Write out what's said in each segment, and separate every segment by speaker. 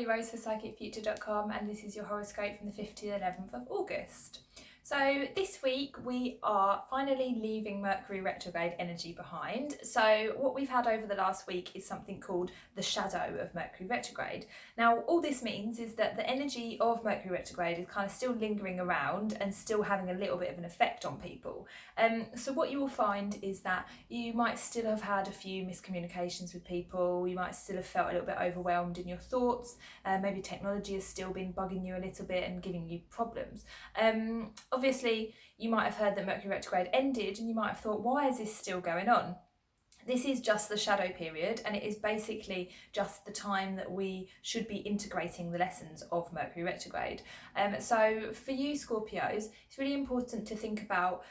Speaker 1: Rose for psychicfuture.com, and this is your horoscope from the 5th to the 11th of August. So this week we are finally leaving Mercury retrograde energy behind. So what we've had over the last week is something called the shadow of Mercury retrograde. Now all this means is that the energy of Mercury retrograde is kind of still lingering around and still having a little bit of an effect on people. So what you will find is that you might still have had a few miscommunications with people, you might still have felt a little bit overwhelmed in your thoughts, maybe technology has still been bugging you a little bit and giving you problems. Obviously, you might have heard that Mercury retrograde ended and you might have thought, why is this still going on? This is just the shadow period, and it is basically just the time that we should be integrating the lessons of Mercury retrograde. So for you Scorpios, it's really important to think about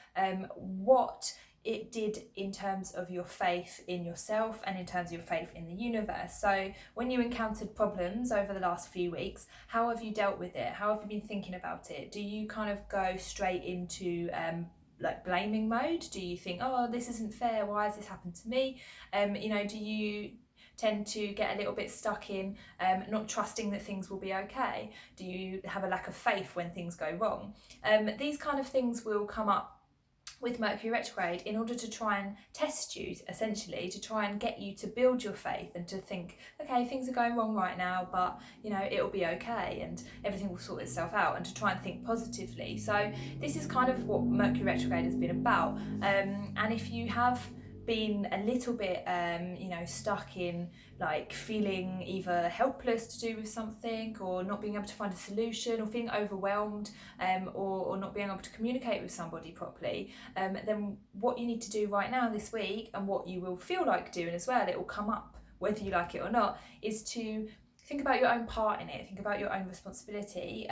Speaker 1: what it did in terms of your faith in yourself and in terms of your faith in the universe. So when you encountered problems over the last few weeks, how have you dealt with it? How have you been thinking about it? Do you kind of go straight into like blaming mode? Do you think, oh, this isn't fair, why has this happened to me? Do you tend to get a little bit stuck in not trusting that things will be okay? Do you have a lack of faith when things go wrong? These kind of things will come up with Mercury retrograde in order to try and test you, essentially, to try and get you to build your faith and to think, okay, things are going wrong right now, but it'll be okay and everything will sort itself out, and to try and think positively. So this is kind of what Mercury retrograde has been about, and if you have been a little bit stuck in like feeling either helpless to do with something, or not being able to find a solution, or feeling overwhelmed, or not being able to communicate with somebody properly, then what you need to do right now this week, and what you will feel like doing as well, it will come up whether you like it or not, is to think about your own part in it, think about your own responsibility,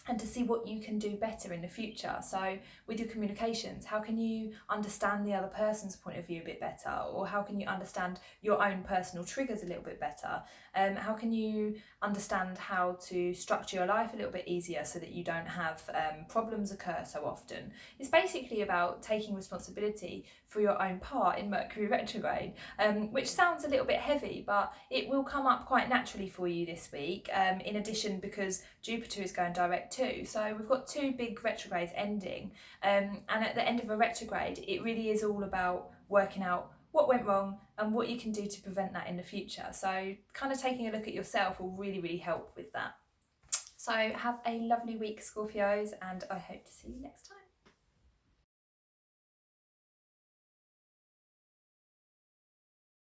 Speaker 1: and to see what you can do better in the future. So with your communications, how can you understand the other person's point of view a bit better? Or how can you understand your own personal triggers a little bit better? How can you understand how to structure your life a little bit easier so that you don't have problems occur so often? It's basically about taking responsibility for your own part in Mercury retrograde, which sounds a little bit heavy, but it will come up quite naturally for you this week, in addition because Jupiter is going direct too. So we've got two big retrogrades ending, and at the end of a retrograde, it really is all about working out what went wrong and what you can do to prevent that in the future. So kind of taking a look at yourself will really, really help with that. So have a lovely week, Scorpios, and I hope to see you next time.